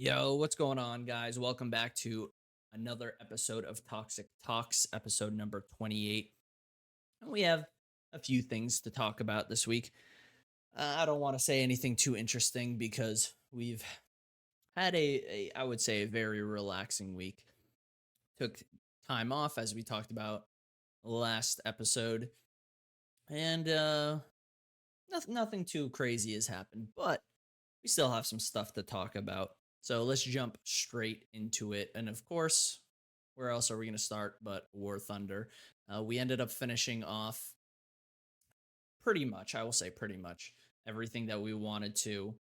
Yo, what's going on, guys? Welcome back to another episode of Toxic Talks, episode number 28. And we have a few things to talk about this week. I don't want to say anything too interesting because we've had I would say, a very relaxing week. Took time off, as we talked about last episode, and nothing too crazy has happened, but we still have some stuff to talk about. So let's jump straight into it. And of course, where else are we going to start but War Thunder? We ended up finishing off pretty much, I will say pretty much, everything that we wanted to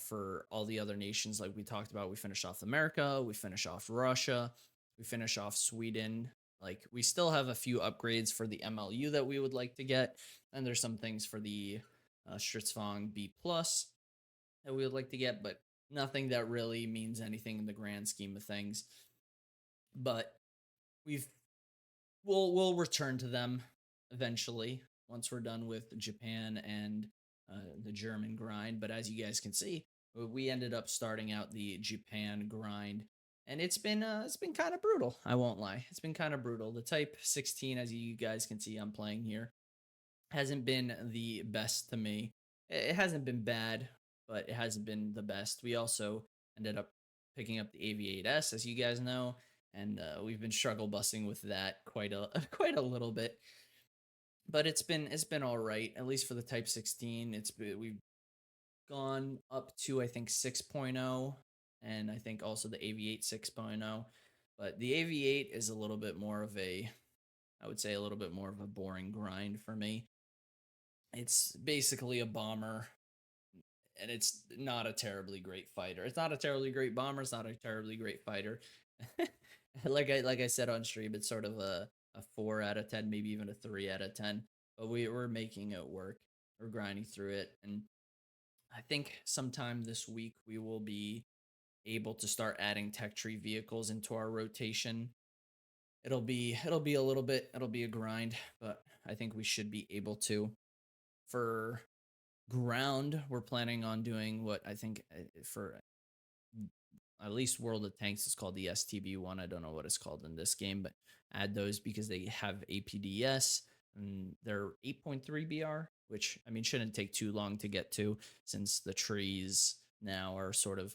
for all the other nations. Like we talked about, we finished off America, we finished off Russia, we finished off Sweden. Like we still have a few upgrades for the MLU that we would like to get. And there's some things for the Stritzfong B plus that we would like to get, but nothing that really means anything in the grand scheme of things. But we've we'll return to them eventually once we're done with Japan and the German grind. But as you guys can see, we ended up starting out the Japan grind, and it's been kind of brutal. I won't lie, it's been kind of brutal. The Type 16, as you guys can see, I'm playing here, hasn't been the best to me. It hasn't been bad, but it hasn't been the best. We also ended up picking up the AV8S, as you guys know, and we've been struggle busting with that quite a quite a little bit. But it's been all right, at least for the Type 16. We've gone up to, I think, 6.0, and I think also the AV8 6.0. But the AV8 is a little bit more of a, I would say, a little bit more of a boring grind for me. It's basically a bomber, and it's not a terribly great fighter. It's not a terribly great bomber. It's not a terribly great fighter. Like I said on stream, it's sort of a 4 out of 10, maybe even a 3 out of 10. But we're making it work. We're grinding through it, and I think sometime this week we will be able to start adding tech tree vehicles into our rotation. It'll be a little bit. It'll be a grind, but I think we should be able to. For ground, we're planning on doing what I think for at least World of Tanks is called the STB one. I don't know what it's called in this game, but add those because they have APDS and they're 8.3 BR, which I mean shouldn't take too long to get to since the trees now are sort of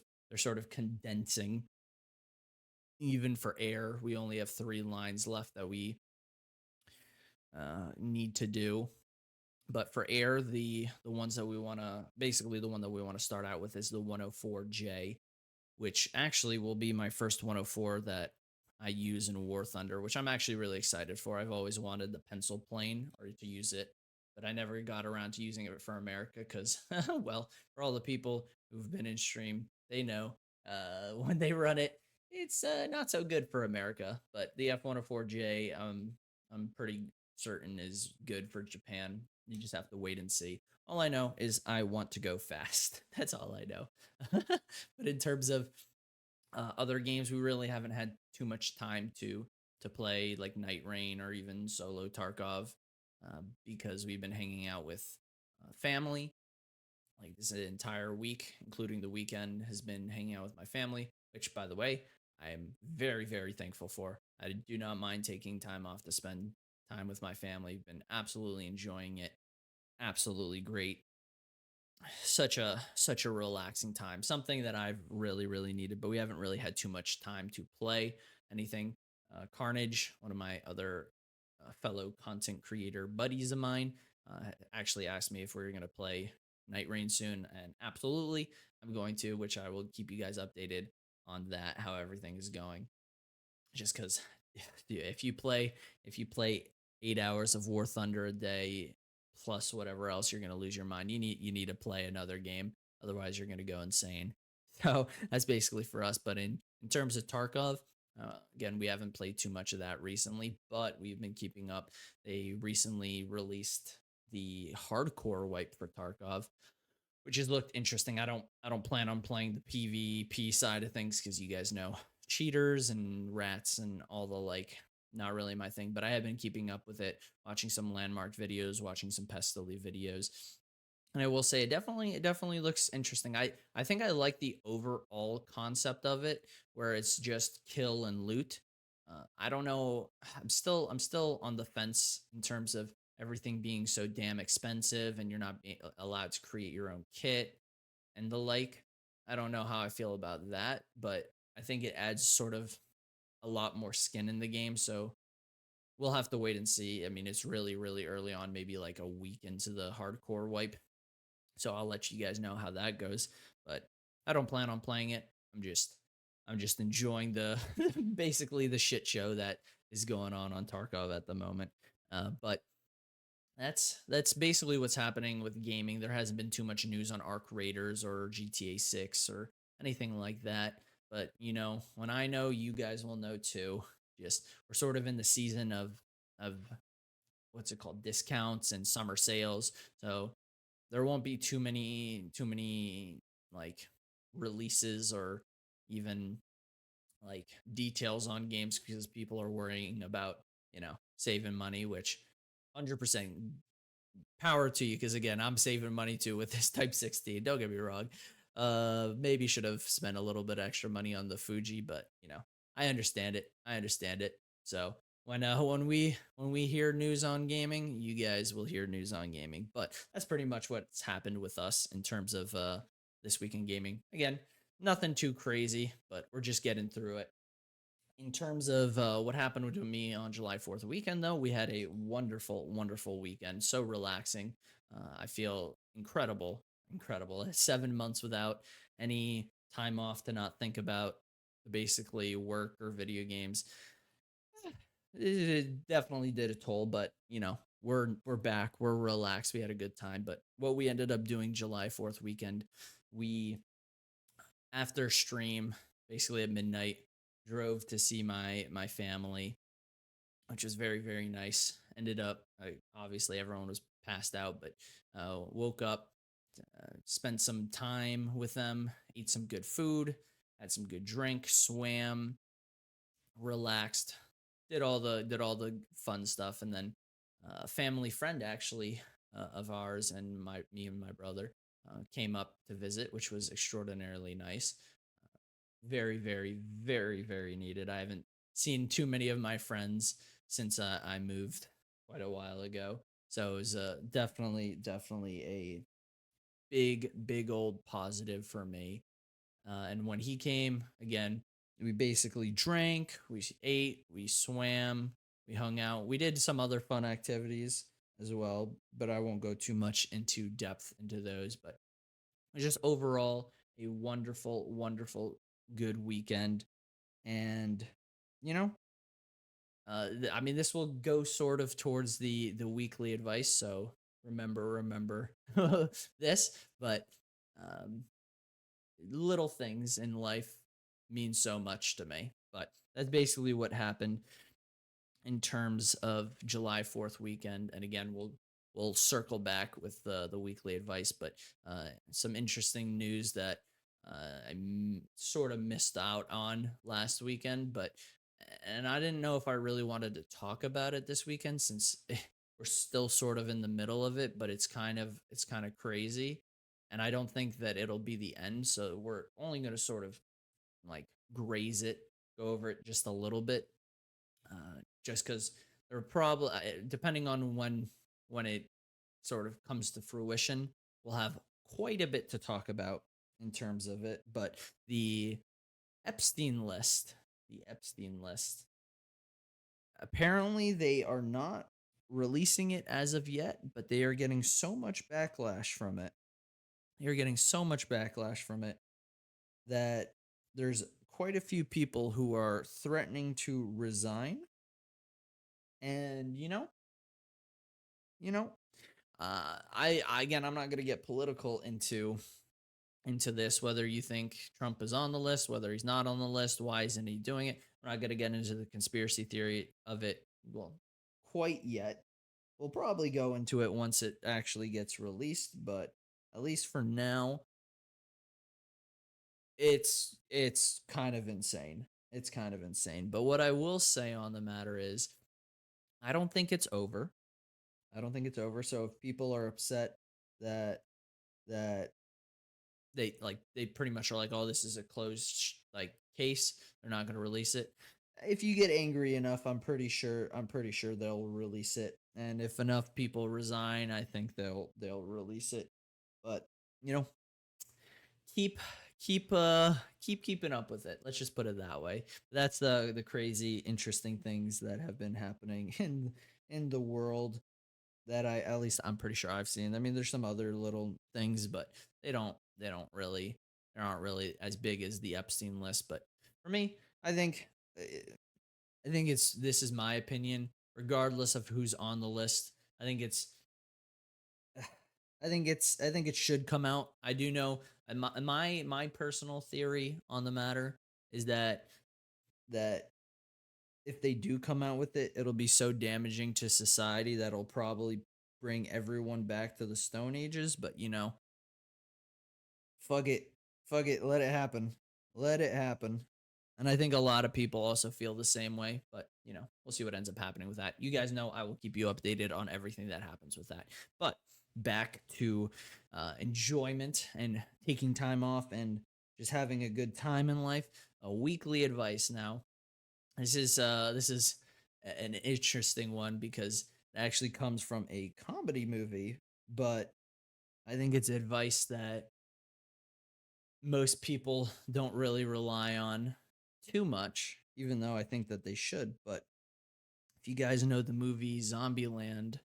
condensing. Even for air, we only have 3 lines left that we need to do. But for air, the ones that we want to, basically the one that we want to start out with is the 104J, which actually will be my first 104 that I use in War Thunder, which I'm actually really excited for. I've always wanted the pencil plane or to use it, but I never got around to using it for America because, well, for all the people who've been in stream, they know when they run it, it's not so good for America. But the F104J, I'm pretty certain is good for Japan. You just have to wait and see. All I know is I want to go fast. That's all I know. But in terms of other games, we really haven't had too much time to play like Night Rain or even solo Tarkov because we've been hanging out with family. Like this entire week, including the weekend, has been hanging out with my family. Which, by the way, I am very very thankful for. I do not mind taking time off to spend time with my family. Been absolutely enjoying it. Absolutely great. Such a relaxing time, something that I've really needed, but we haven't really had too much time to play anything. Carnage, one of my other fellow content creator buddies of mine, actually asked me if we were going to play Night Rain soon, and absolutely I'm going to, which I will keep you guys updated on that, how everything is going. Just because if you play 8 hours of War Thunder a day plus whatever else, you're gonna lose your mind. You need to play another game, otherwise you're gonna go insane. So that's basically for us. But in terms of Tarkov, again, we haven't played too much of that recently, but we've been keeping up. They recently released the hardcore wipe for Tarkov, which has looked interesting. I don't plan on playing the PvP side of things because you guys know cheaters and rats and all the like, not really my thing, but I have been keeping up with it, watching some landmark videos, watching some Pestily videos. And I will say it definitely looks interesting. I think I like the overall concept of it where it's just kill and loot. I don't know. I'm still on the fence in terms of everything being so damn expensive and you're not allowed to create your own kit and the like. I don't know how I feel about that, but I think it adds sort of a lot more skin in the game. So we'll have to wait and see. I mean, it's really, really early on, maybe like a week into the hardcore wipe. So I'll let you guys know how that goes. But I don't plan on playing it. I'm just enjoying the basically the shit show that is going on Tarkov at the moment. But that's basically what's happening with gaming. There hasn't been too much news on Arc Raiders or GTA 6 or anything like that. But when I know, you guys will know too. Just we're sort of in the season of what's it called, discounts and summer sales. So there won't be too many like releases or even like details on games because people are worrying about saving money, which 100% power to you, because again, I'm saving money too with this Type 16. Don't get me wrong. Maybe should have spent a little bit extra money on the Fuji, but I understand it. I understand it. So when we hear news on gaming, you guys will hear news on gaming. But that's pretty much what's happened with us in terms of this week in gaming. Again, nothing too crazy, but we're just getting through it. In terms of what happened with me on July 4th weekend, though, we had a wonderful, wonderful weekend. So relaxing. I feel incredible, incredible. 7 months without any time off to not think about basically work or video games. It definitely did a toll, but we're back. We're relaxed. We had a good time. But what we ended up doing July 4th weekend, we after stream, basically at midnight, drove to see my family, which was very, very nice. Ended up, obviously everyone was passed out, but woke up, spent some time with them, ate some good food, had some good drink, swam, relaxed, did all the fun stuff, and then a family friend actually of ours and me and my brother came up to visit, which was extraordinarily nice. Very, very, very, very needed. I haven't seen too many of my friends since I moved quite a while ago. So it was definitely a big, big old positive for me. And when he came, again, we basically drank, we ate, we swam, we hung out. We did some other fun activities as well, but I won't go too much into depth into those. But just overall, a wonderful, wonderful, good weekend. And, you know, I mean, this will go sort of towards the weekly advice. So remember this, but um, little things in life mean so much to me. But that's basically what happened in terms of July 4th weekend. And again, we'll circle back with the weekly advice, but some interesting news that sort of missed out on last weekend, but and I didn't know if I really wanted to talk about it this weekend since we're still sort of in the middle of it, but it's kind of crazy, and I don't think that it'll be the end, so we're only going to sort of like graze it, go over it just a little bit, just because there are probably depending on when it sort of comes to fruition, we'll have quite a bit to talk about in terms of it. But the Epstein list, the Epstein list, apparently they are not releasing it as of yet, but they are getting so much backlash from it. They are getting so much backlash from it that there's quite a few people who are threatening to resign. And you know, again, I'm not gonna get political into this, whether you think Trump is on the list, whether he's not on the list, why isn't he doing it? We're not gonna get into the conspiracy theory of it, well, quite yet. We'll probably go into it once it actually gets released, but at least for now, it's kind of insane. It's kind of insane. But what I will say on the matter is I don't think it's over. I don't think it's over. So if people are upset that that they pretty much are like, oh, this is a closed like case. They're not going to release it. If you get angry enough, I'm pretty sure they'll release it. And if enough people resign, I think they'll release it. But you know, keep keep keeping up with it. Let's just put it that way. That's the crazy interesting things that have been happening in the world that at least I'm pretty sure I've seen. I mean, there's some other little things, but they aren't really as big as the Epstein list. But for me, I think it's this is my opinion, regardless of who's on the list. I think it's I think it should come out. I do know, and my personal theory on the matter is that if they do come out with it, it'll be so damaging to society that it'll probably bring everyone back to the Stone Ages. But fuck it, fuck it, let it happen, let it happen. And I think a lot of people also feel the same way. But we'll see what ends up happening with that. You guys know I will keep you updated on everything that happens with that. But back to enjoyment and taking time off and just having a good time in life. A weekly advice now. This is an interesting one because it actually comes from a comedy movie, but I think it's advice that most people don't really rely on too much, even though I think that they should. But if you guys know the movie Zombieland,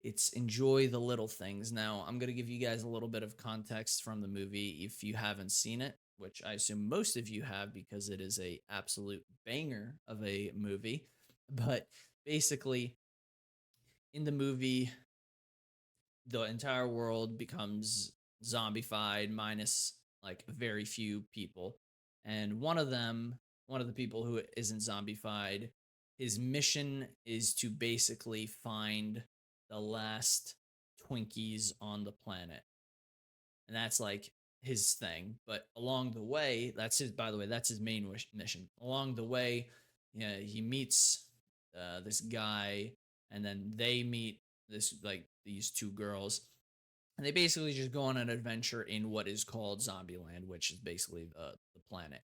it's enjoy the little things. Now, I'm going to give you guys a little bit of context from the movie if you haven't seen it, which I assume most of you have because it is a absolute banger of a movie. But basically, in the movie, the entire world becomes zombified minus like very few people. And one of the people who isn't zombified, his mission is to basically find the last Twinkies on the planet. And that's like his thing. But along the way, by the way, that's his main mission. Along the way, he meets this guy, and then they meet these two girls, and they basically just go on an adventure in what is called Zombieland, which is basically the planet.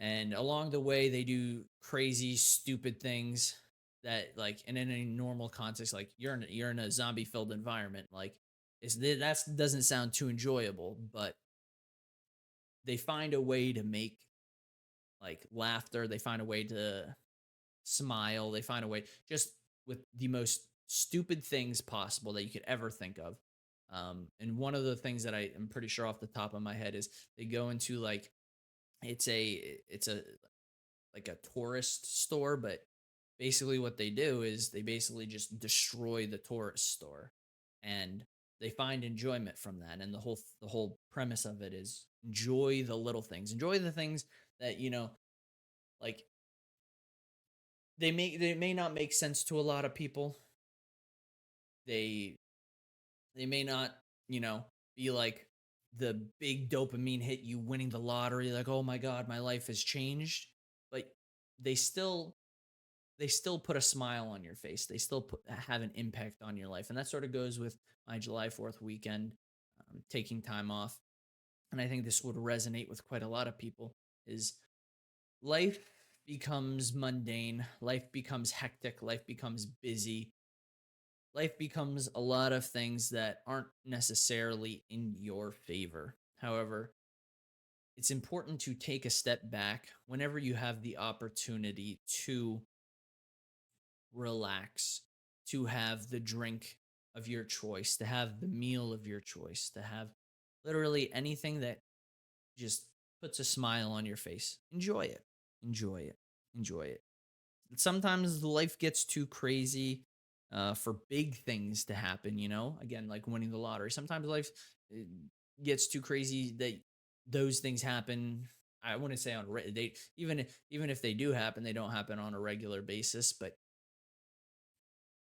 And along the way, they do crazy, stupid things that, like, and in a normal context, like you're in a zombie filled environment, like that doesn't sound too enjoyable, but they find a way to make like laughter. They find a way to smile. They find a way just with the most stupid things possible that you could ever think of. And one of the things that I am pretty sure off the top of my head is they go into like it's a like a tourist store, but basically what they do is they basically just destroy the tourist store, and they find enjoyment from that. And the whole premise of it is enjoy the little things, enjoy the things that like they may not make sense to a lot of people. They they may not be like the big dopamine hit, you winning the lottery, like, oh my god, my life has changed. But they still they still put a smile on your face. They still have an impact on your life. And that sort of goes with my July 4th weekend, taking time off. And I think this would resonate with quite a lot of people is life becomes mundane, life becomes hectic, life becomes busy, life becomes a lot of things that aren't necessarily in your favor. However, it's important to take a step back whenever you have the opportunity to relax, to have the drink of your choice, to have the meal of your choice, to have literally anything that just puts a smile on your face. Enjoy it. Enjoy it. Enjoy it. Sometimes life gets too crazy for big things to happen, again, like winning the lottery. Sometimes life uh, gets too crazy that those things happen. I wouldn't say they even if they do happen, they don't happen on a regular basis, but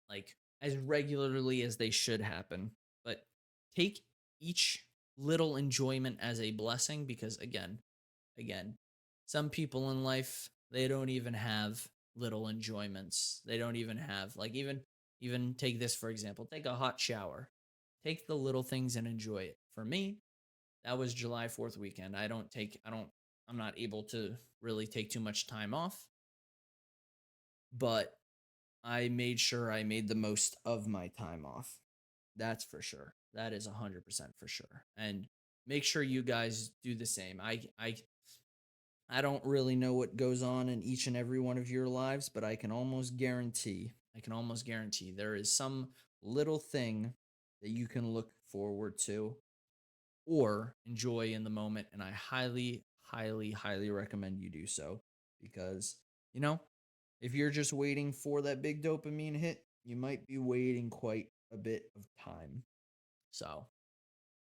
like as regularly as they should happen. But take each little enjoyment as a blessing because again, some people in life, they don't even have little enjoyments. They don't even have like even take this for example. Take a hot shower. take the little things and enjoy it. For me, that was July 4th weekend. I'm not able to really take too much time off, but I made sure I made the most of my time off. That's for sure. That is 100% for sure. And make sure you guys do the same. I don't really know what goes on in each and every one of your lives, but I can almost guarantee there is some little thing that you can look forward to or enjoy in the moment. And I highly, highly, highly recommend you do so because, you know, if you're just waiting for that big dopamine hit, you might be waiting quite a bit of time. So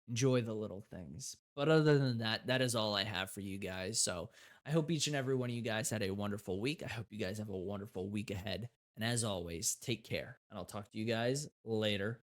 enjoy the little things. But other than that, that is all I have for you guys. So I hope each and every one of you guys had a wonderful week. I hope you guys have a wonderful week ahead. And as always, take care. And I'll talk to you guys later.